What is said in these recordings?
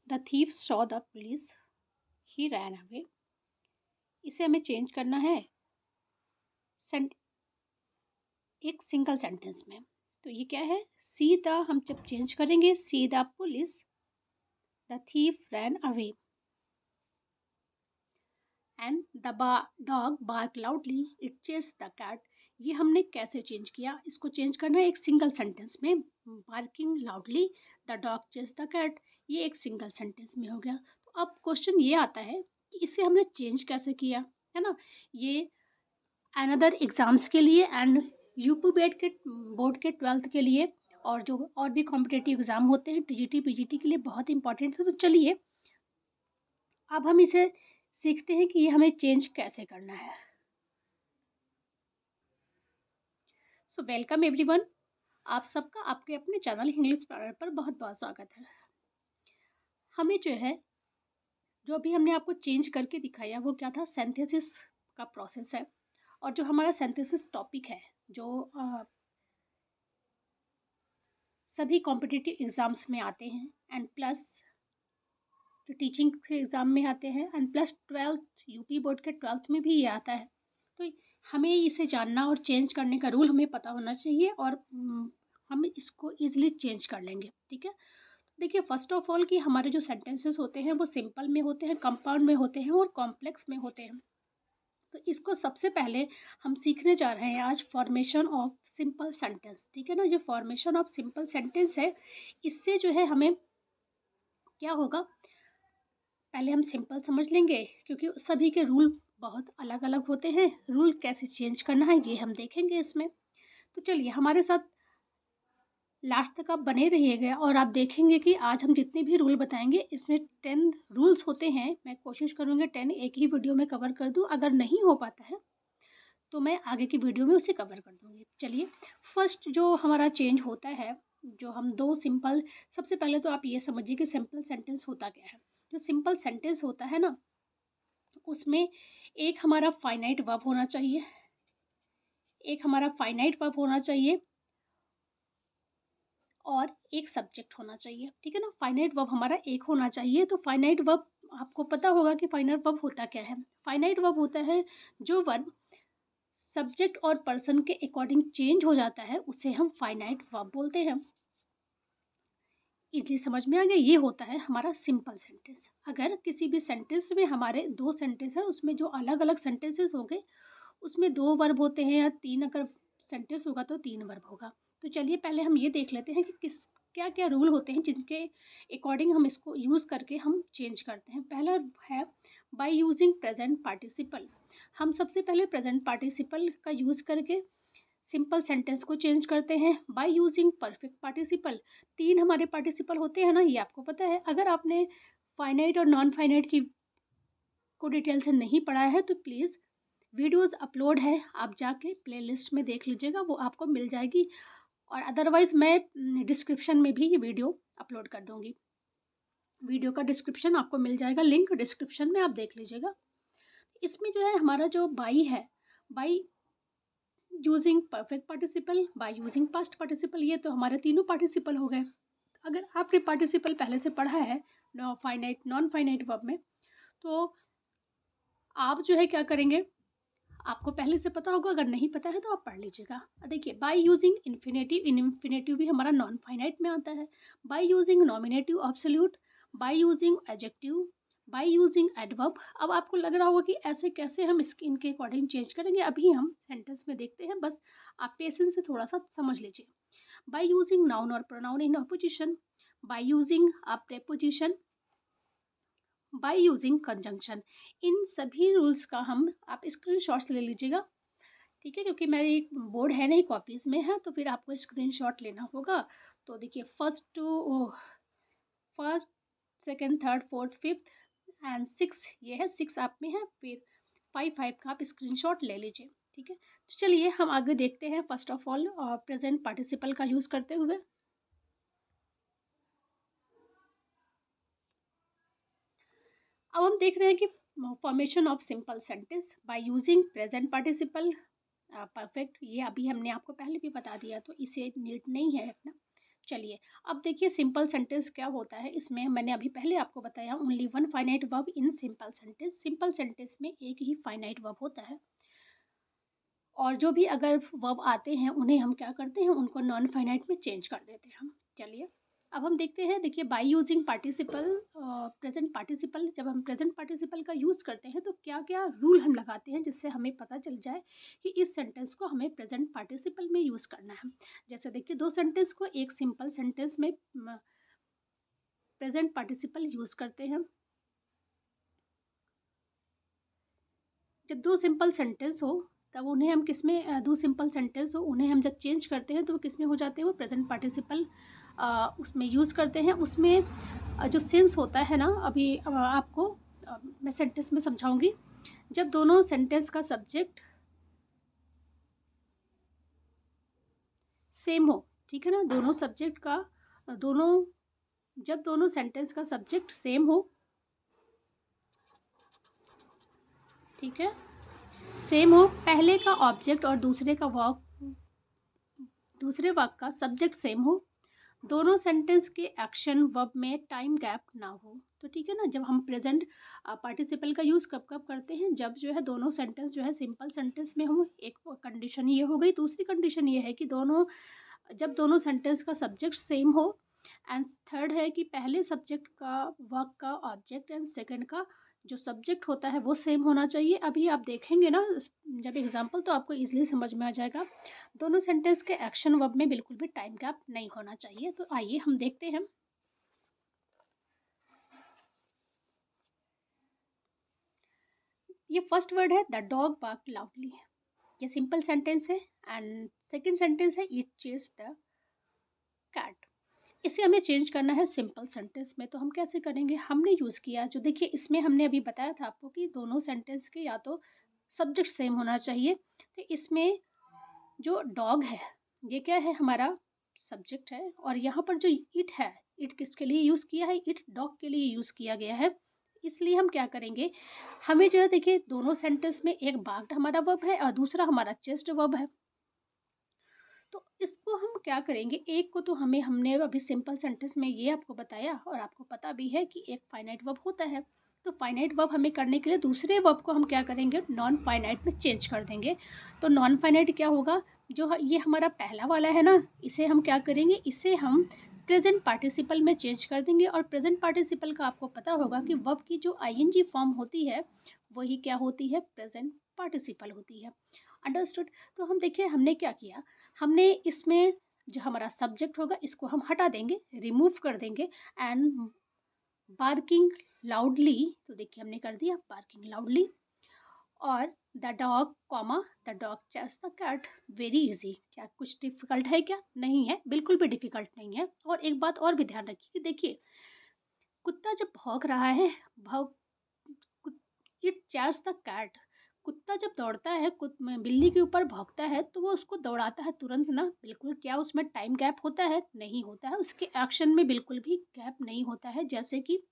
The thief saw the police, he ran away। इसे हमें change करना है सेंट एक सिंगल सेंटेंस में। तो ये क्या है, सी द, हम जब चेंज करेंगे see the police, the thief ran away and the dog bark loudly, it chase the cat. ये हमने कैसे चेंज किया, इसको चेंज करना है एक सिंगल सेंटेंस में। Barking loudly, the dog chase the cat, ये एक सिंगल सेंटेंस में हो गया। तो अब क्वेश्चन ये आता है कि इसे हमने चेंज कैसे किया, है ना। ये अनदर एग्ज़ाम्स के लिए एंड यूपी बोर्ड के 12th के लिए, और जो और भी कॉम्पिटेटिव एग्ज़ाम होते हैं टीजीटी पीजीटी के लिए बहुत इंपॉर्टेंट है। तो चलिए अब हम इसे सीखते हैं कि ये हमें चेंज कैसे करना है। सो वेलकम एवरीवन, आप सबका आपके अपने चैनल इंग्लिश एक्सप्लोरर पर बहुत बहुत स्वागत है। हमें जो है, जो भी हमने आपको चेंज करके दिखाया वो क्या था, सिंथेसिस का प्रोसेस है। और जो हमारा सिंथेसिस टॉपिक है, जो सभी कॉम्पिटिटिव एग्ज़ाम्स में आते हैं एंड प्लस जो टीचिंग के एग्ज़ाम में आते हैं and plus 12th UP board के 12th में भी ये आता है। तो हमें इसे जानना और चेंज करने का रूल हमें पता होना चाहिए, और हम इसको ईज़िली चेंज कर लेंगे, ठीक है। देखिए फर्स्ट ऑफ ऑल कि हमारे जो सेंटेंसेस होते हैं वो सिंपल में होते हैं, कंपाउंड में होते हैं और कॉम्प्लेक्स में होते हैं। तो इसको सबसे पहले हम सीखने जा रहे हैं आज फॉर्मेशन ऑफ सिंपल सेंटेंस, ठीक है ना। जो फॉर्मेशन ऑफ सिंपल सेंटेंस है, इससे जो है हमें क्या होगा, पहले हम सिंपल समझ लेंगे क्योंकि सभी के रूल बहुत अलग अलग होते हैं। रूल कैसे चेंज करना है ये हम देखेंगे इसमें। तो चलिए हमारे साथ लास्ट तक आप बने रहिएगा, और आप देखेंगे कि आज हम जितने भी रूल बताएंगे इसमें 10 रूल्स होते हैं। मैं कोशिश करूँगी 10 एक ही वीडियो में कवर कर दूँ, अगर नहीं हो पाता है तो मैं आगे की वीडियो में उसे कवर कर दूँगी। चलिए फर्स्ट जो हमारा चेंज होता है, जो हम दो सिंपल, सबसे पहले तो आप ये समझिए कि सिंपल सेंटेंस होता क्या है। जो सिंपल सेंटेंस होता है ना, उसमें एक हमारा फाइनाइट वर्ब होना चाहिए, एक हमारा फाइनाइट वर्ब होना चाहिए और एक सब्जेक्ट होना चाहिए, ठीक है ना। फाइनाइट वर्ब हमारा एक होना चाहिए। तो फाइनाइट वर्ब आपको पता होगा कि फाइनाइट वर्ब होता क्या है। फाइनाइट वर्ब होता है जो वर्ब सब्जेक्ट और पर्सन के अकॉर्डिंग चेंज हो जाता है, उसे हम फाइनाइट वर्ब बोलते हैं। इजली समझ में आ गया, ये होता है हमारा सिंपल सेंटेंस। अगर किसी भी सेंटेंस में हमारे दो सेंटेंस है, उसमें जो अलग अलग सेंटेंसेस होंगे उसमें दो वर्ब होते हैं, या तीन अगर सेंटेंस होगा तो तीन वर्ब होगा। तो चलिए पहले हम ये देख लेते हैं कि किस क्या क्या रूल होते हैं जिनके अकॉर्डिंग हम इसको यूज़ करके हम चेंज करते हैं। पहला है बाय यूजिंग प्रेजेंट पार्टिसिपल। हम सबसे पहले प्रेजेंट पार्टिसिपल का यूज़ करके सिंपल सेंटेंस को चेंज करते हैं। बाय यूजिंग परफेक्ट पार्टिसिपल, तीन हमारे पार्टिसिपल होते हैं ना, ये आपको पता है। अगर आपने फाइनाइट और नॉन फाइनाइट की को डिटेल से नहीं पढ़ा है तो प्लीज़ वीडियोज़ अपलोड है, आप जाके प्लेलिस्ट में देख लीजिएगा, वो आपको मिल जाएगी। और अदरवाइज़ मैं डिस्क्रिप्शन में भी ये वीडियो अपलोड कर दूँगी। वीडियो का डिस्क्रिप्शन आपको मिल जाएगा, लिंक डिस्क्रिप्शन में, आप देख लीजिएगा। इसमें जो है हमारा जो बाई है, by using perfect participle, by using past participle, ये तो हमारे तीनों पार्टिसिपल हो गए। अगर आपने पार्टिसिपल पहले से पढ़ा है फाइनाइट नॉन फाइनाइट वर्ब में, तो आप जो है क्या करेंगे, आपको पहले से पता होगा, अगर नहीं पता है तो आप पढ़ लीजिएगा। देखिए बाय यूजिंग इन्फिनेटिव, इन्फिनेटिव भी हमारा नॉन फाइनाइट में आता है। By using nominative absolute, by using adjective, by using adverb. अब आपको लग रहा होगा कि ऐसे कैसे हम इसके इनके अकॉर्डिंग चेंज करेंगे, अभी हम सेंटेंस में देखते हैं, बस आप पेशेंस से थोड़ा सा समझ लीजिए। बाय यूजिंग नाउन और pronoun in apposition, by using a preposition, by using conjunction. इन सभी रूल्स का हम आप स्क्रीनशॉट्स ले लीजिएगा, ठीक है, क्योंकि मेरी बोर्ड है नहीं, कॉपीज़ में है, तो फिर आपको स्क्रीनशॉट लेना होगा। तो देखिए first second third fourth fifth and six, ये है सिक्स आप में है, फिर फाइव का आप स्क्रीनशॉट ले लीजिए, ठीक है। तो चलिए हम आगे देखते हैं। First of all present participle का यूज़ करते हुए अब हम देख रहे हैं कि formation of simple sentence by using present participle perfect, ये अभी हमने आपको पहले भी बता दिया, तो इसे नीड नहीं है इतना। चलिए, अब देखिए सिंपल सेंटेंस क्या होता है, इसमें मैंने अभी पहले आपको बताया only one finite verb in simple sentence. Simple sentence में एक ही फाइनाइट वर्ब होता है और जो भी अगर वर्ब आते हैं उन्हें हम क्या करते हैं, उनको नॉन फाइनाइट में चेंज कर देते हैं हम। चलिए, अब हम देखते हैं, देखिए by using participle present participle, जब हम प्रेजेंट पार्टिसिपल का यूज़ करते हैं तो क्या क्या रूल हम लगाते हैं जिससे हमें पता चल जाए कि इस सेंटेंस को हमें प्रेजेंट पार्टिसिपल में यूज़ करना है। जैसे देखिए, दो सेंटेंस को एक सिंपल सेंटेंस में प्रेजेंट पार्टिसिपल यूज़ करते हैं। जब दो सिंपल सेंटेंस हो तब उन्हें हम किस में, दो सिंपल सेंटेंस हो उन्हें हम जब चेंज करते हैं तो वो किस में हो जाते हैं, वो प्रेजेंट पार्टिसिपल उसमें यूज़ करते हैं। उसमें जो सेंस होता है ना, अभी आपको मैं सेंटेंस में समझाऊंगी। जब दोनों सेंटेंस का सब्जेक्ट सेम हो, ठीक है ना, दोनों सब्जेक्ट का दोनों जब दोनों सेंटेंस का सब्जेक्ट सेम हो, ठीक है, सेम हो, पहले का ऑब्जेक्ट और दूसरे वाक्य का सब्जेक्ट सेम हो, दोनों सेंटेंस के एक्शन वर्ब में टाइम गैप ना हो, तो ठीक है ना। जब हम प्रेजेंट पार्टिसिपल का यूज़ कब कब करते हैं, जब जो है दोनों सेंटेंस जो है सिंपल सेंटेंस में हो। एक कंडीशन ये हो गई, दूसरी कंडीशन ये है कि जब दोनों सेंटेंस का सब्जेक्ट सेम हो, एंड थर्ड है कि पहले सब्जेक्ट का वर्क का ऑब्जेक्ट एंड सेकंड का जो सब्जेक्ट होता है वो सेम होना चाहिए। अभी आप देखेंगे ना जब एग्जांपल, तो आपको इजीली समझ में आ जाएगा। दोनों सेंटेंस के एक्शन वर्ब में बिल्कुल भी टाइम गैप नहीं होना चाहिए। तो आइए हम देखते हैं। ये फर्स्ट वर्ड है द डॉग बार्क लाउडली, ये सिंपल सेंटेंस है। एंड सेकंड सेंटेंस है इट चेज द कैट। इसे हमें चेंज करना है सिंपल सेंटेंस में, तो हम कैसे करेंगे, हमने यूज़ किया जो, देखिए इसमें हमने अभी बताया था आपको कि दोनों सेंटेंस के या तो सब्जेक्ट सेम होना चाहिए। तो इसमें जो डॉग है ये क्या है, हमारा सब्जेक्ट है, और यहाँ पर जो इट है, इट किसके लिए यूज़ किया है, इट डॉग के लिए यूज़ किया गया है। इसलिए हम क्या करेंगे, हमें जो है देखिए दोनों सेंटेंस में एक बार्क्ड हमारा वर्ब है और दूसरा हमारा चेस्ट वर्ब है। तो इसको हम क्या करेंगे, एक को तो हमने अभी सिंपल सेंटेंस में ये आपको बताया और आपको पता भी है कि एक फाइनाइट वर्ब होता है। तो फाइनाइट वर्ब हमें करने के लिए दूसरे वर्ब को हम क्या करेंगे, नॉन फाइनाइट में चेंज कर देंगे। तो नॉन फाइनाइट क्या होगा, जो ये हमारा पहला वाला है ना, इसे हम क्या करेंगे, इसे हम प्रेजेंट पार्टिसिपल में चेंज कर देंगे। और प्रेजेंट पार्टिसिपल का आपको पता होगा कि वर्ब की जो आईएनजी फॉर्म होती है वही क्या होती है, प्रेजेंट पार्टिसिपल होती है। अंडरस्टूड। तो हम देखिए हमने क्या किया, हमने इसमें जो हमारा सब्जेक्ट होगा इसको हम हटा देंगे, रिमूव कर देंगे। एंड बार्किंग लाउडली, तो देखिए हमने कर दिया बार्किंग लाउडली। और the dog comma the dog chase the cat, very easy. क्या कुछ डिफिकल्ट है, क्या नहीं है, बिल्कुल भी डिफिकल्ट नहीं है। और एक बात और भी ध्यान रखिए कि देखिए कुत्ता जब भौंक रहा है, भौंक, इट चेयर्स द कैट, कुत्ता जब दौड़ता है, बिल्ली के ऊपर भौंकता है तो वो उसको दौड़ाता है तुरंत ना, बिल्कुल क्या उसमें टाइम गैप होता है, नहीं होता है, उसके एक्शन में बिल्कुल भी गैप नहीं होता है। जैसे कि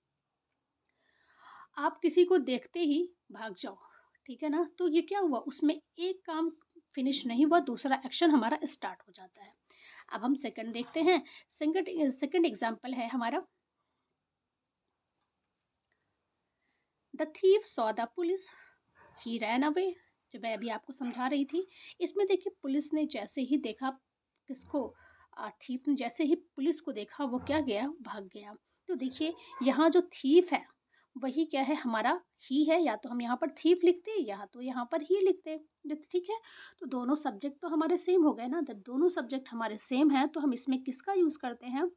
आप किसी को देखते ही भाग जाओ, ठीक है ना, तो ये क्या हुआ, उसमें एक काम फिनिश नहीं हुआ, दूसरा एक्शन हमारा स्टार्ट हो जाता है। अब हम सेकंड देखते हैं। सेकंड एग्जाम्पल है हमारा, the thief saw the police, he ran away, जो मैं अभी आपको समझा रही थी। इसमें देखिए पुलिस ने जैसे ही देखा किसको, थीफ ने जैसे ही पुलिस को देखा वो क्या गया, भाग गया। तो देखिए यहाँ जो थीफ है वही क्या है, हमारा ही है, या तो हम यहाँ पर थीफ लिखते या तो यहाँ पर ही लिखते, ठीक है। तो दोनों सब्जेक्ट तो हमारे सेम हो गए ना, जब दोनों सब्जेक्ट हमारे सेम हैं तो हम इसमें किसका यूज़ करते हैं,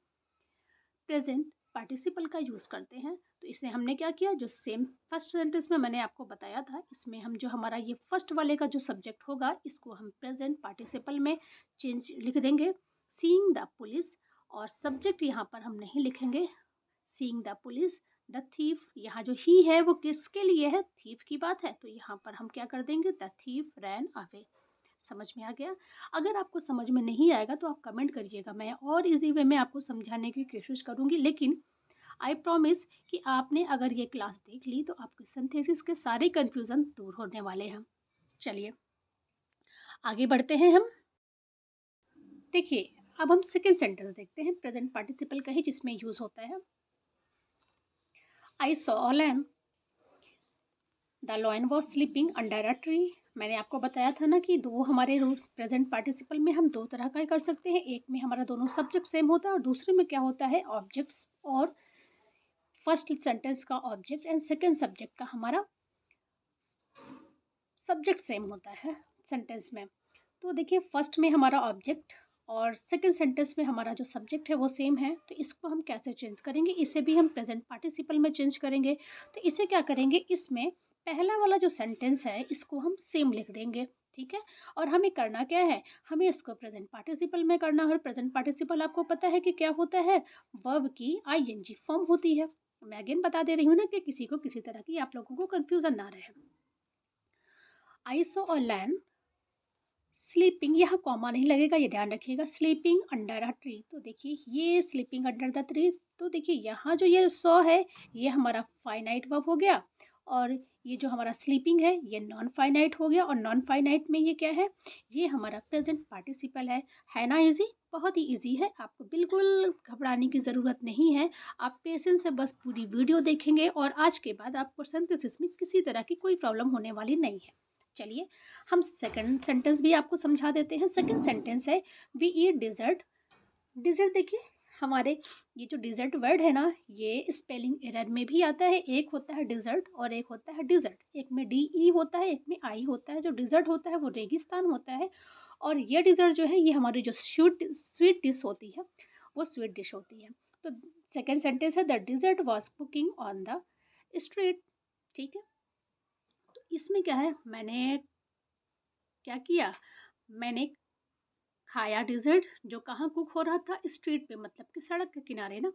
प्रेजेंट पार्टिसिपल का यूज़ करते हैं। तो इसे हमने क्या किया, जो सेम फर्स्ट सेंटेंस में मैंने आपको बताया था, इसमें हम जो हमारा ये फर्स्ट वाले का जो सब्जेक्ट होगा इसको हम प्रेजेंट पार्टिसिपल में चेंज लिख देंगे, सीइंग द पुलिस। और सब्जेक्ट यहाँ पर हम नहीं लिखेंगे, seeing the police. The thief, यहाँ जो ही है वो किसके लिए है, थीफ की बात है, तो यहाँ पर हम क्या कर देंगे, द थीफ रैन अवे। समझ में आ गया। अगर आपको समझ में नहीं आएगा तो आप कमेंट करिएगा, मैं और इजी वे में आपको समझाने की कोशिश करूँगी। लेकिन आई प्रॉमिस कि आपने अगर ये क्लास देख ली तो आपके सिंथेसिस के सारे कन्फ्यूज़न दूर होने वाले हैं। चलिए आगे बढ़ते हैं हम। देखिए अब हम सेकेंड सेंटेंस देखते हैं, प्रेजेंट पार्टिसिपल का ही जिसमें यूज होता है। I saw a lamb, the lion was sleeping under a tree. मैंने आपको बताया था ना कि दो हमारे प्रेजेंट पार्टिसिपल में हम दो तरह का ही कर सकते हैं, एक में हमारा दोनों सब्जेक्ट सेम होता है और दूसरे में क्या होता है ऑब्जेक्ट्स, और फर्स्ट सेंटेंस का ऑब्जेक्ट एंड सेकेंड सब्जेक्ट का हमारा सब्जेक्ट सेम होता है सेंटेंस में। तो देखिए फर्स्ट में हमारा ऑब्जेक्ट और सेकंड सेंटेंस में हमारा जो सब्जेक्ट है वो सेम है, तो इसको हम कैसे चेंज करेंगे, इसे भी हम प्रेजेंट पार्टिसिपल में चेंज करेंगे। तो इसे क्या करेंगे, इसमें पहला वाला जो सेंटेंस है इसको हम सेम लिख देंगे, ठीक है। और हमें करना क्या है, हमें इसको प्रेजेंट पार्टिसिपल में करना है। और प्रेजेंट पार्टिसिपल आपको पता है कि क्या होता है, वर्ब की आईएनजी फॉर्म होती है। मैं अगेन बता दे रही हूँ ना कि किसी को किसी तरह की आप लोगों को कंफ्यूजन ना रहे। I saw a lion sleeping, यहाँ कॉमा नहीं लगेगा, ये ध्यान रखिएगा, स्लीपिंग अंडर अ ट्री। तो देखिए ये स्लीपिंग अंडर द ट्री, तो देखिए यहाँ जो ये सॉ है ये हमारा फाइनाइट वर्ब हो गया, और ये जो हमारा स्लीपिंग है ये नॉन फाइनाइट हो गया, और नॉन फाइनाइट में ये क्या है, ये हमारा प्रेजेंट पार्टिसिपल है ना। इजी, बहुत ही इजी है, आपको बिल्कुल घबराने की ज़रूरत नहीं है। आप पेशेंस से बस पूरी वीडियो देखेंगे और आज के बाद आपको सिंथेसिस में किसी तरह की कोई प्रॉब्लम होने वाली नहीं है। चलिए हम सेकंड सेंटेंस भी आपको समझा देते हैं। सेकंड सेंटेंस है वी ईट डिजर्ट। डिजर्ट देखिए हमारे ये जो डिजर्ट वर्ड है ना ये स्पेलिंग एरर में भी आता है, एक होता है डिजर्ट और एक होता है डिजर्ट, एक में डी ई होता है एक में आई होता है। जो डिजर्ट होता है वो रेगिस्तान होता है, और ये डिजर्ट जो है ये हमारी जो स्वीट डिश होती है वो स्वीट डिश होती है। तो सेकेंड सेंटेंस है the dessert was cooking on the street, ठीक है। तो इसमें क्या है, मैंने क्या किया, मैंने खाया डिजर्ट जो कहाँ कुक हो रहा था, स्ट्रीट पे, मतलब कि सड़क के किनारे ना।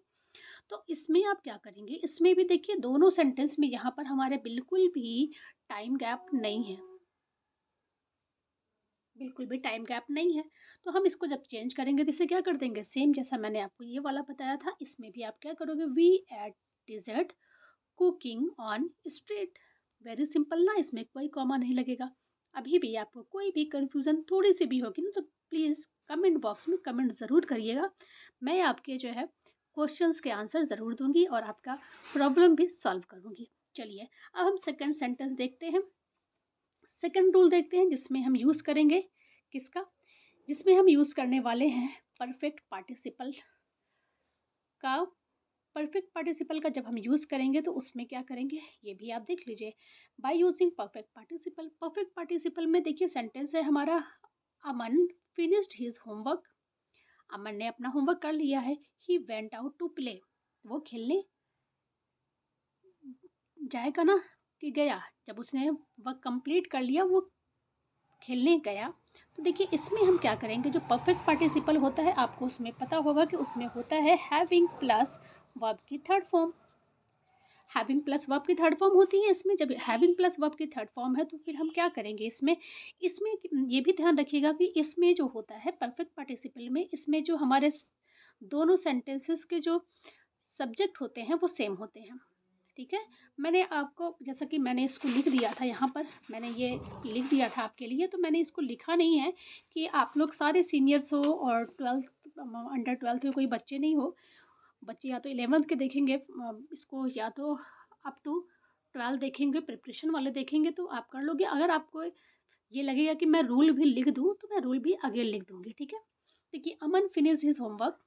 तो इसमें आप क्या करेंगे, इसमें भी देखिए दोनों सेंटेंस में यहाँ पर हमारे बिल्कुल भी टाइम गैप नहीं है, बिल्कुल भी टाइम गैप नहीं है। तो हम इसको जब चेंज करेंगे तो इसे क्या कर देंगे, सेम जैसा मैंने आपको ये वाला बताया था, इसमें भी आप क्या करोगे, we ate dessert cooking on street. Very simple ना, इसमें कोई कॉमा नहीं लगेगा। अभी भी आपको कोई भी कंफ्यूजन थोड़ी सी भी होगी ना तो प्लीज़ कमेंट बॉक्स में कमेंट ज़रूर करिएगा, मैं आपके जो है क्वेश्चंस के आंसर ज़रूर दूंगी और आपका प्रॉब्लम भी सॉल्व करूंगी। चलिए अब हम सेकंड सेंटेंस देखते हैं। सेकंड रूल देखते हैं जिसमें हम यूज़ करेंगे किसका, जिसमें हम यूज़ करने वाले हैं परफेक्ट पार्टिसिपल का। परफेक्ट पार्टिसिपल का जब हम यूज़ करेंगे तो उसमें क्या करेंगे ये भी आप देख लीजिए। By using perfect participle, perfect participle में देखिए सेंटेंस है हमारा Aman finished his homework. Aman ने अपना होमवर्क कर लिया है। He went out to play, वो खेलने जाएगा ना कि गया, जब उसने वर्क कंप्लीट कर लिया वो खेलने गया। तो देखिए इसमें हम क्या करेंगे, जो परफेक्ट पार्टिसिपल होता है आपको उसमें पता होगा कि उसमें होता है हैविंग प्लस वर्ब की third form. Having plus verb की थर्ड फॉर्म होती है इसमें, जब हैविंग प्लस वर्ब की थर्ड फॉर्म है तो फिर हम क्या करेंगे इसमें, इसमें ये भी ध्यान रखिएगा कि इसमें जो होता है परफेक्ट पार्टिसिपल में, इसमें जो हमारे दोनों सेंटेंसेस के जो सब्जेक्ट होते हैं वो सेम होते हैं, ठीक है। मैंने आपको जैसा कि मैंने इसको लिख दिया था यहाँ पर, मैंने ये लिख दिया था आपके लिए, तो मैंने इसको लिखा नहीं है कि आप लोग सारे सीनियर्स हो और ट्वेल्थ अंडर ट्वेल्थ में कोई बच्चे नहीं हो। बच्चे या तो 11th के देखेंगे इसको, या तो अप टू 12 देखेंगे, प्रिपरेशन वाले देखेंगे, तो आप कर लोगे। अगर आपको ये लगेगा कि मैं रूल भी लिख दूँ तो मैं रूल भी आगे लिख दूँगी, ठीक है। देखिए Aman finish his homework,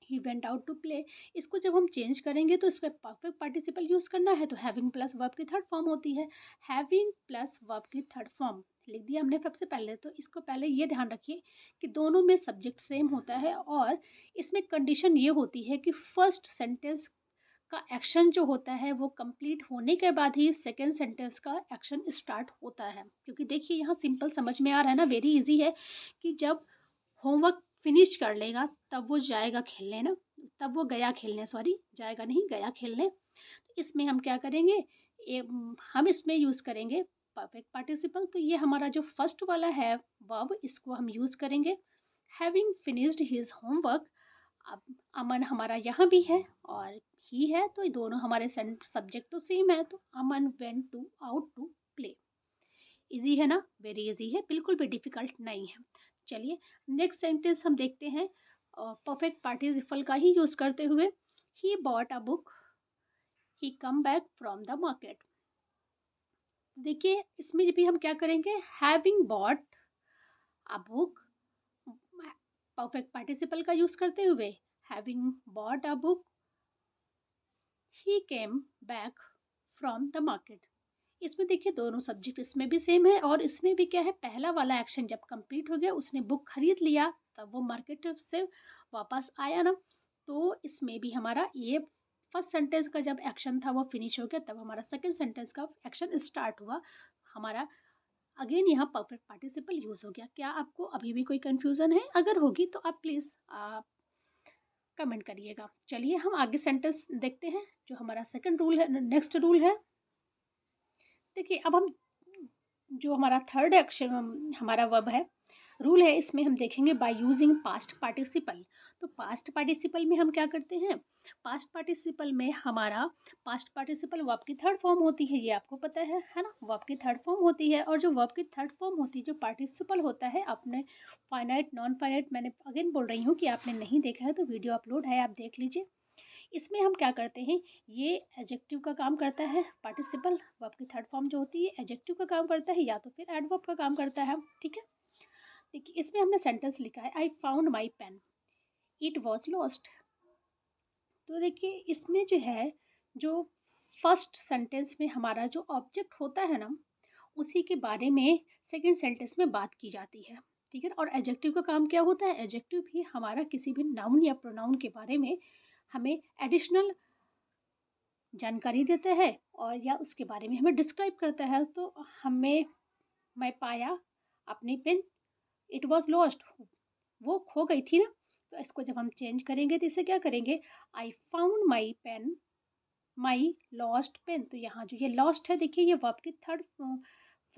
he went out to play. इसको जब हम चेंज करेंगे तो इसमें परफेक्ट पार्टिसिपल यूज़ करना है, तो हैविंग प्लस वर्ब की थर्ड फॉर्म होती है। हैविंग प्लस वर्ब की थर्ड फॉर्म लिख दिया हमने सबसे पहले। तो इसको पहले ये ध्यान रखिए कि दोनों में सब्जेक्ट सेम होता है, और इसमें कंडीशन ये होती है कि फर्स्ट सेंटेंस का एक्शन जो होता है वो कंप्लीट होने के बाद ही सेकेंड सेंटेंस का एक्शन स्टार्ट होता है। क्योंकि देखिए यहाँ सिंपल समझ में आ रहा है ना, वेरी इजी है कि जब होमवर्क फिनिश कर लेगा तब वो जाएगा खेलने ना, तब वो गया खेलने, सॉरी जाएगा नहीं गया खेलने। तो इसमें हम क्या करेंगे, हम इसमें यूज़ करेंगे परफेक्ट पार्टिसिपल। तो ये हमारा जो फर्स्ट वाला है वर्ब, इसको हम यूज़ करेंगे हैविंग फिनिश्ड हिज होमवर्क। अब अमन हमारा यहाँ भी है और ही है, तो ये दोनों हमारे सब्जेक्ट तो सेम है, तो Aman went to out to play. Easy है ना, वेरी इजी है, बिल्कुल भी डिफिकल्ट नहीं है। चलिए नेक्स्ट सेंटेंस हम देखते हैं। परफेक्ट पार्टिसिपल का ही यूज़ करते हुए, he bought a book, he come back from the market. देखिए इसमें भी हम क्या करेंगे, having bought a book, perfect participle का यूज़ करते हुए, having bought a book, he came back from the market. इसमें देखिए दोनों सब्जेक्ट इसमें भी सेम है, और इसमें भी क्या है, पहला वाला एक्शन जब कंप्लीट हो गया, उसने बुक खरीद लिया, तब वो मार्केट से वापस आया ना, तो इसमें भी हमारा ये फर्स्ट सेंटेंस का जब एक्शन था वो फिनिश हो गया, तब हमारा सेकंड सेंटेंस का एक्शन स्टार्ट हुआ हमारा। अगेन यहाँ परफेक्ट पार्टिसिपल यूज़ हो गया। क्या आपको अभी भी कोई कन्फ्यूज़न है? अगर होगी तो आप प्लीज़ कमेंट करिएगा। चलिए हम आगे सेंटेंस देखते हैं, जो हमारा सेकंड रूल है, नेक्स्ट रूल है। देखिए अब हम जो हमारा थर्ड एक्शन हमारा वर्ब है, रूल है, इसमें हम देखेंगे बाय यूजिंग पास्ट पार्टिसिपल। तो पास्ट पार्टिसिपल में हम क्या करते हैं, पास्ट पार्टिसिपल में हमारा पास्ट पार्टिसिपल वर्ब की थर्ड फॉर्म होती है, ये आपको पता है ना, वर्ब की थर्ड फॉर्म होती है। और जो वर्ब की थर्ड फॉर्म होती है, जो पार्टिसिपल होता है, अपने फाइनाइट नॉन फाइनाइट, मैंने अगेन बोल रही हूँ कि आपने नहीं देखा है तो वीडियो अपलोड है, आप देख लीजिए। इसमें हम क्या करते हैं, ये एडजेक्टिव का काम करता है, पार्टिसिपल वर्ब की थर्ड फॉर्म जो होती है एडजेक्टिव का काम करता है, या तो फिर एडवर्ब का काम करता है, ठीक है। देखिए इसमें हमने सेंटेंस लिखा है, I found my pen, it was lost. तो देखिए इसमें जो है, जो फर्स्ट सेंटेंस में हमारा जो ऑब्जेक्ट होता है ना, उसी के बारे में सेकंड सेंटेंस में बात की जाती है, ठीक है। और एडजेक्टिव का काम क्या होता है, एडजेक्टिव भी हमारा किसी भी नाउन या प्रोनाउन के बारे में हमें एडिशनल जानकारी देता है, और या उसके बारे में हमें डिस्क्राइब करता है। तो हमें, मैं पाया अपनी पेन, इट वॉज लॉस्ट, वो खो गई थी ना, तो इसको जब हम चेंज करेंगे तो इसे क्या करेंगे, I found my pen, my lost pen. तो यहाँ जो ये लॉस्ट है, देखिए ये वर्ब की थर्ड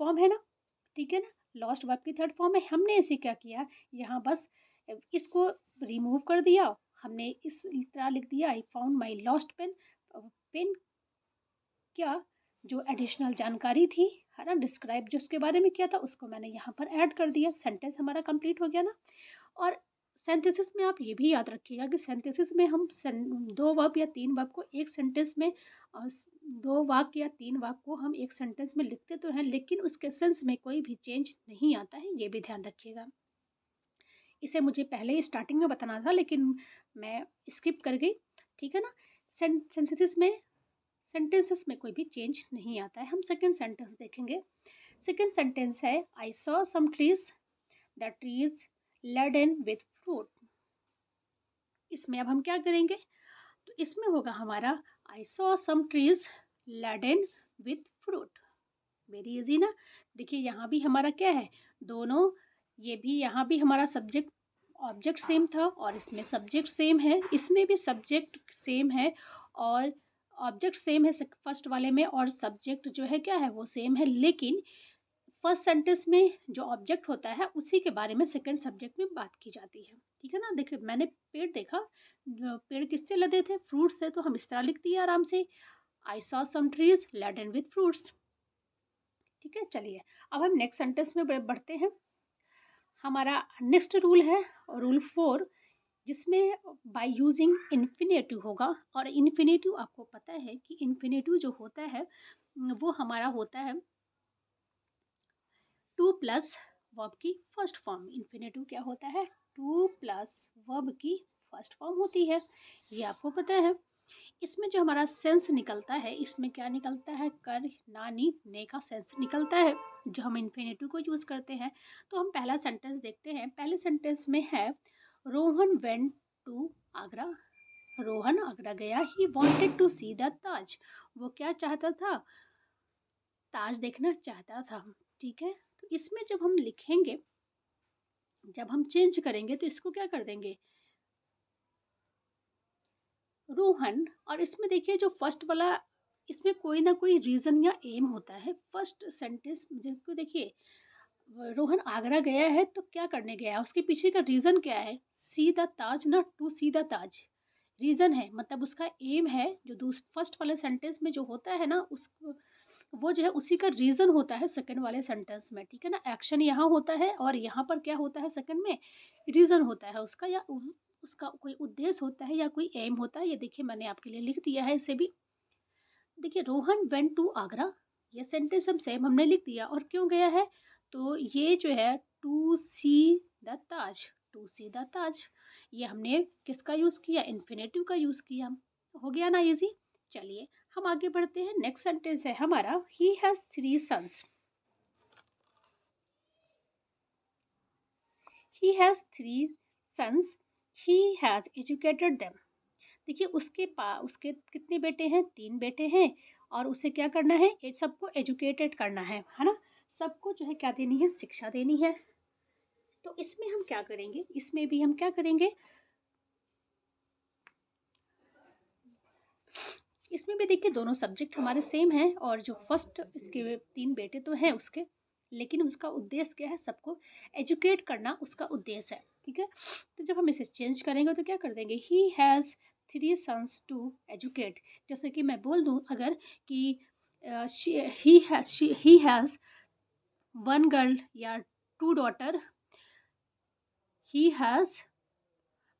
फॉर्म है ना, ठीक है ना, लॉस्ट वर्ब की थर्ड फॉर्म है। हमने इसे क्या किया, यहाँ बस इसको रिमूव कर दिया, हमने इस तरह लिख दिया, I found my lost pen. Pen क्या, जो एडिशनल जानकारी थी, है ना, डिस्क्राइब जो उसके बारे में किया था, उसको मैंने यहाँ पर ऐड कर दिया, सेंटेंस हमारा कंप्लीट हो गया ना। और सिंथेसिस में आप ये भी याद रखिएगा कि सिंथेसिस में हम दो वर्ब या तीन वर्ब को एक सेंटेंस में, दो वाक्य या तीन वाक्य को हम एक सेंटेंस में लिखते तो हैं, लेकिन उसके सेंस में कोई भी चेंज नहीं आता है, ये भी ध्यान रखिएगा। इसे मुझे पहले ही स्टार्टिंग में बताना था, लेकिन मैं स्किप कर गई, ठीक है ना। सिंथेसिस में सेंटेंसेस में कोई भी चेंज नहीं आता है। हम सेकंड सेंटेंस देखेंगे। सेकंड सेंटेंस है, I saw some trees, the trees laden with fruit. इसमें अब हम क्या करेंगे, तो इसमें होगा हमारा, I saw some trees laden with fruit. Very easy ना। देखिए यहाँ भी हमारा क्या है, दोनों, ये भी यहाँ भी हमारा सब्जेक्ट ऑब्जेक्ट सेम था, और इसमें सब्जेक्ट सेम है, इसमें भी सब्जेक्ट सेम है और ऑब्जेक्ट सेम है फर्स्ट वाले में, और सब्जेक्ट जो है क्या है, वो सेम है। लेकिन फर्स्ट सेंटेंस में जो ऑब्जेक्ट होता है, उसी के बारे में सेकंड सब्जेक्ट में बात की जाती है, ठीक है ना। देखिए मैंने पेड़ देखा, पेड़ किससे लदे थे, फ्रूट से, तो हम इस तरह लिख दिए आराम से, I saw some trees laden with fruits, ठीक है। चलिए अब हम नेक्स्ट सेंटेंस में बढ़ते हैं। हमारा नेक्स्ट रूल है रूल 4, जिसमें बाय यूजिंग इन्फिनेटिव होगा। और इन्फिनेटिव आपको पता है कि इन्फिनेटिव जो होता है, वो हमारा होता है टू प्लस वर्ब की फर्स्ट फॉर्म। इन्फिनेटिव क्या होता है, टू प्लस वर्ब की फर्स्ट फॉर्म होती है, ये आपको पता है। इसमें जो हमारा सेंस निकलता है, इसमें क्या निकलता है, कर, नानी, ने का सेंस निकलता है, जो हम इन्फिनेटिव को यूज़ करते हैं। तो हम पहला सेंटेंस देखते हैं। पहले सेंटेंस में है, रोहन वेंट टू आगरा, रोहन आगरा गया, he wanted to see the Taj, वो क्या चाहता था, ताज देखना चाहता था, ठीक है। तो इसमें जब हम लिखेंगे, जब हम चेंज करेंगे, तो इसको क्या कर देंगे, रोहन। और इसमें देखिए जो फर्स्ट वाला, इसमें कोई ना कोई रीज़न या एम होता है। फर्स्ट सेंटेंस जिसको देखिए, रोहन आगरा गया है, तो क्या करने गया, उसके पीछे का रीज़न क्या है, सी द ताज, ना to see the Taj, reason है, मतलब उसका एम है। जो फर्स्ट वाले सेंटेंस में जो होता है ना, उस वो जो है उसी का रीज़न होता है सेकंड वाले सेंटेंस में, ठीक है ना। एक्शन यहाँ होता है, और यहाँ पर क्या होता है, सेकंड में रीज़न होता है उसका, या उसका कोई उद्देश्य होता है या कोई एम होता है। ये देखिए मैंने आपके लिए लिख दिया है इसे भी। देखिए रोहन वेंट टू आगरा, ये सेंटेंस हम सेम हमने लिख दिया। और क्यों गया है, तो ये जो है to see the Taj, to see the Taj, ये हमने किसका यूज़ किया, इन्फिनेटिव का यूज़ किया। हो गया ना इजी। चलिए हम आगे बढ़ते हैं। नेक्स्ट सेंटेंस है हमारा, he has 3 sons. He has 3 sons, he has educated them. देखिए उसके कितने बेटे हैं, 3 बेटे हैं। और उसे क्या करना है, सबको एजुकेटेड करना है ना। सबको जो है क्या देनी है, शिक्षा देनी है। तो इसमें हम क्या करेंगे, इसमें भी हम क्या करेंगे, इसमें भी देखिए दोनों सब्जेक्ट हमारे सेम हैं। और जो फर्स्ट इसके 3 बेटे तो हैं उसके, लेकिन उसका उद्देश्य क्या है, सबको एजुकेट करना उसका उद्देश्य है। ठीक है, तो जब हम इसे चेंज करेंगे तो क्या कर देंगे, he has 3 sons to educate. जैसे कि मैं बोल दूँ अगर कि ही हैज़ 1 गर्ल या 2 daughter, he has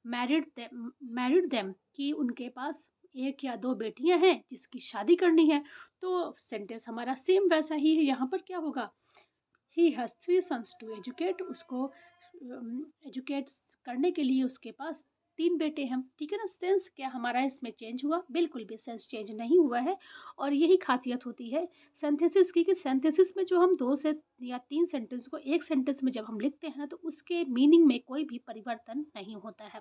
married them, कि उनके पास 1 या 2 बेटियां हैं जिसकी शादी करनी है। तो सेंटेंस हमारा सेम वैसा ही है। यहाँ पर क्या होगा, he has 3 sons to educate, उसको एजुकेट करने के लिए उसके पास 3 बेटे हैं। ठीक है ना, सेंस क्या हमारा इसमें चेंज हुआ, बिल्कुल भी सेंस चेंज नहीं हुआ है। और यही खासियत होती है सिंथेसिस की, कि सिंथेसिस में जो हम 2 से या 3 सेंटेंस को एक सेंटेंस में जब हम लिखते हैं तो उसके मीनिंग में कोई भी परिवर्तन नहीं होता है।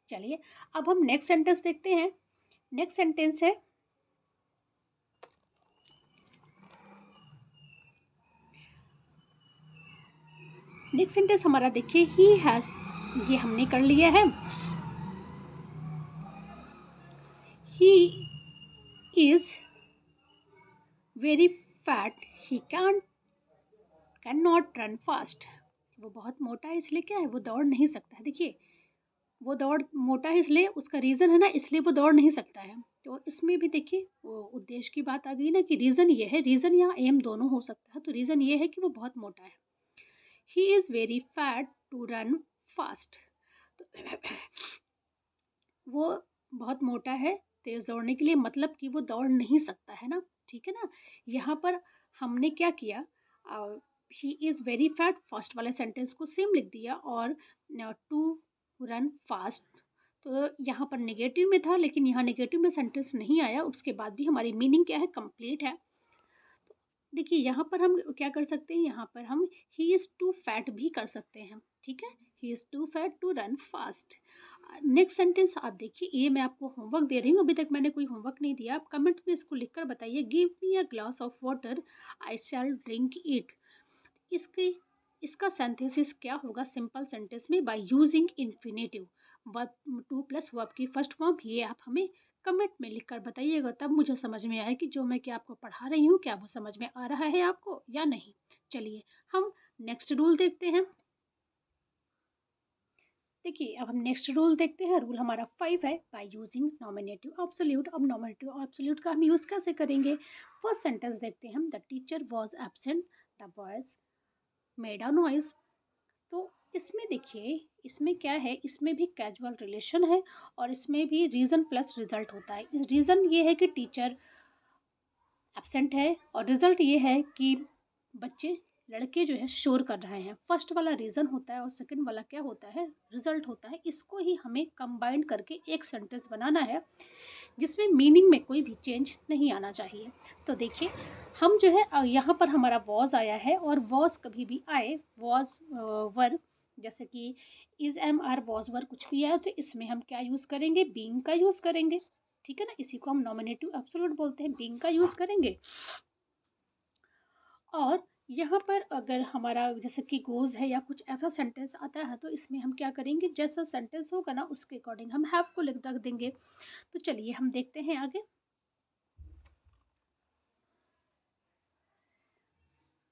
चलिए अब हम नेक्स्ट सेंटेंस देखते हैं। नेक्स्ट सेंटेंस है, नेक्स्ट सेंटेंस हमारा देखिए, ही हैज़, ये हमने कर लिया है। He is very fat, he can not run fast. वो बहुत मोटा है इसलिए क्या है, वो दौड़ नहीं सकता है। देखिए वो दौड़ मोटा है इसलिए उसका रीज़न है ना, इसलिए वो दौड़ नहीं सकता है। तो इसमें भी देखिए वो उद्देश्य की बात आ गई ना, कि रीज़न ये है, रीज़न या एम दोनों हो सकता है। तो रीज़न ये है कि वो बहुत मोटा है। He is very fat to run fast. तो वो बहुत मोटा है तेज़ दौड़ने के लिए, मतलब कि वो दौड़ नहीं सकता है ना। ठीक है ना, यहाँ पर हमने क्या किया, ही इज़ वेरी फैट फर्स्ट वाले सेंटेंस को सेम लिख दिया, और टू रन फास्ट तो यहाँ पर नेगेटिव में था, लेकिन यहाँ नेगेटिव में सेंटेंस नहीं आया। उसके बाद भी हमारी मीनिंग क्या है, कंप्लीट है। देखिए यहाँ पर हम क्या कर सकते हैं, यहाँ पर हम ही इज़ टू फैट भी कर सकते हैं। ठीक है, he is too fat to run fast. Next sentence आप देखिए, ये मैं आपको होमवर्क दे रही हूँ, अभी तक मैंने कोई होमवर्क नहीं दिया। आप कमेंट में इसको लिखकर बताइए, give me a glass of water, I shall drink it. इसके इसका सिंथेसिस क्या होगा सिंपल सेंटेंस में, by using infinitive, verb to plus verb की फर्स्ट फॉर्म। ये आप हमें कमेंट में लिखकर बताइएगा, तब मुझे समझ में आए कि जो मैं क्या आपको पढ़ा रही हूँ क्या वो समझ में आ रहा है आपको या नहीं। चलिए हम नेक्स्ट रूल देखते हैं। देखिए अब हम नेक्स्ट रूल देखते हैं। रूल हमारा 5 है, बाय यूजिंग नॉमिनेटिव एब्सोल्यूट। अब नॉमिनेटिव एब्सोल्यूट का हम यूज़ कैसे करेंगे। फर्स्ट सेंटेंस देखते हैं हम, the teacher was absent, the boys made a noise. तो इसमें देखिए, इसमें क्या है, इसमें भी कैजुअल रिलेशन है, और इसमें भी रीज़न प्लस रिजल्ट होता है। रीज़न ये है कि टीचर एब्सेंट है, और रिजल्ट ये है कि बच्चे लड़के जो है शोर कर रहे हैं। फर्स्ट वाला रीज़न होता है और सेकंड वाला क्या होता है, रिजल्ट होता है। इसको ही हमें कंबाइन करके एक सेंटेंस बनाना है जिसमें मीनिंग में कोई भी चेंज नहीं आना चाहिए। तो देखिए हम जो है यहाँ पर हमारा वॉज आया है, और वॉज कभी भी आए, वॉज वर्ब, जैसे कि is am are was verb कुछ भी आया, तो इसमें हम क्या यूज़ करेंगे, बीइंग का यूज़ करेंगे। ठीक है ना, इसी को हम नॉमिनेटिव एब्सोल्यूट बोलते हैं, बीइंग का यूज़ करेंगे। और यहाँ पर अगर हमारा जैसे कि गोज़ है या कुछ ऐसा सेंटेंस आता है, तो इसमें हम क्या करेंगे, जैसा सेंटेंस होगा ना उसके अकॉर्डिंग हम हैव को लिख रख देंगे। तो चलिए हम देखते हैं आगे।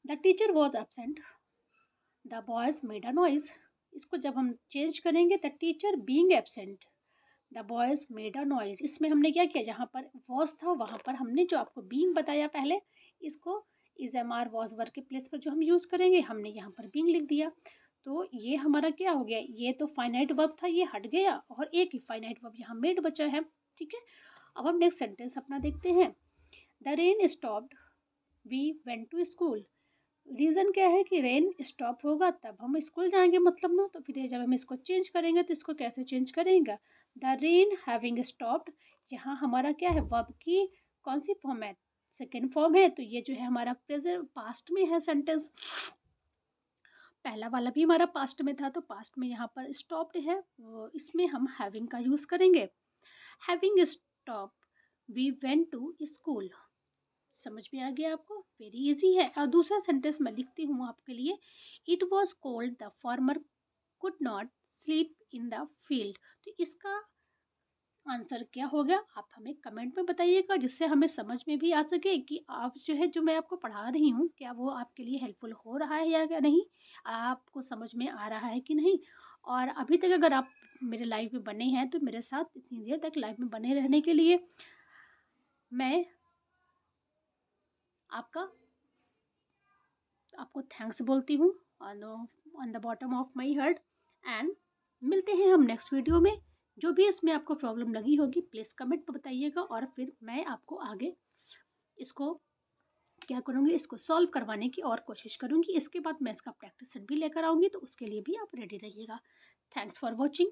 The teacher was absent, the boys made a noise. इसको जब हम चेंज करेंगे, the teacher being absent, the boys made a noise, इसमें हमने क्या किया, जहाँ पर वॉज था वहाँ पर हमने जो आपको बीइंग बताया पहले, इसको इज एम आर वॉज वर्ग के प्लेस पर जो हम यूज़ करेंगे, हमने यहाँ पर बीइंग लिख दिया। तो ये हमारा क्या हो गया, ये तो फाइनाइट वर्ब था, ये हट गया और एक ही फाइनाइट वर्ब यहाँ मेड बचा है। ठीक है, अब हम नेक्स्ट सेंटेंस अपना देखते हैं। The rain stopped, we went to school. Reason क्या है कि रेन स्टॉप होगा तब हम स्कूल जाएंगे, मतलब ना, तो फिर जब हम इसको चेंज करेंगे तो इसको कैसे चेंज करेंगे, द रेन हैविंग स्टॉप्ड। यहाँ हमारा क्या है, वर्ब की कौन सी फॉर्म है, सेकेंड फॉर्म है, तो ये जो है हमारा प्रेजेंट पास्ट में है सेंटेंस। पहला वाला भी हमारा पास्ट में था, तो पास्ट में यहाँ पर स्टॉप्ड है, इसमें हम हैविंग का यूज़ करेंगे। Having stop, we went to school. समझ में आ गया आपको, वेरी इजी है। और दूसरा सेंटेंस मैं लिखती हूँ आपके लिए। It was cold, the farmer could not sleep in the field. तो इसका आंसर क्या हो गया, आप हमें कमेंट में बताइएगा, जिससे हमें समझ में भी आ सके कि आप जो है, जो मैं आपको पढ़ा रही हूँ, क्या वो आपके लिए हेल्पफुल हो रहा है या क्या नहीं, आपको समझ में आ रहा है कि नहीं। और अभी तक अगर आप मेरे लाइव में बने हैं तो मेरे साथ इतनी देर तक लाइव में बने रहने के लिए मैं आपका आपको थैंक्स बोलती हूँ on the bottom of my heart. And मिलते हैं हम नेक्स्ट वीडियो में। जो भी इसमें आपको प्रॉब्लम लगी होगी प्लीज़ कमेंट में बताइएगा, और फिर मैं आपको आगे इसको क्या करूँगी, इसको सॉल्व करवाने की और कोशिश करूँगी। इसके बाद मैं इसका प्रैक्टिस सेट भी लेकर आऊँगी, तो उसके लिए भी आप रेडी रहिएगा। Thanks for watching.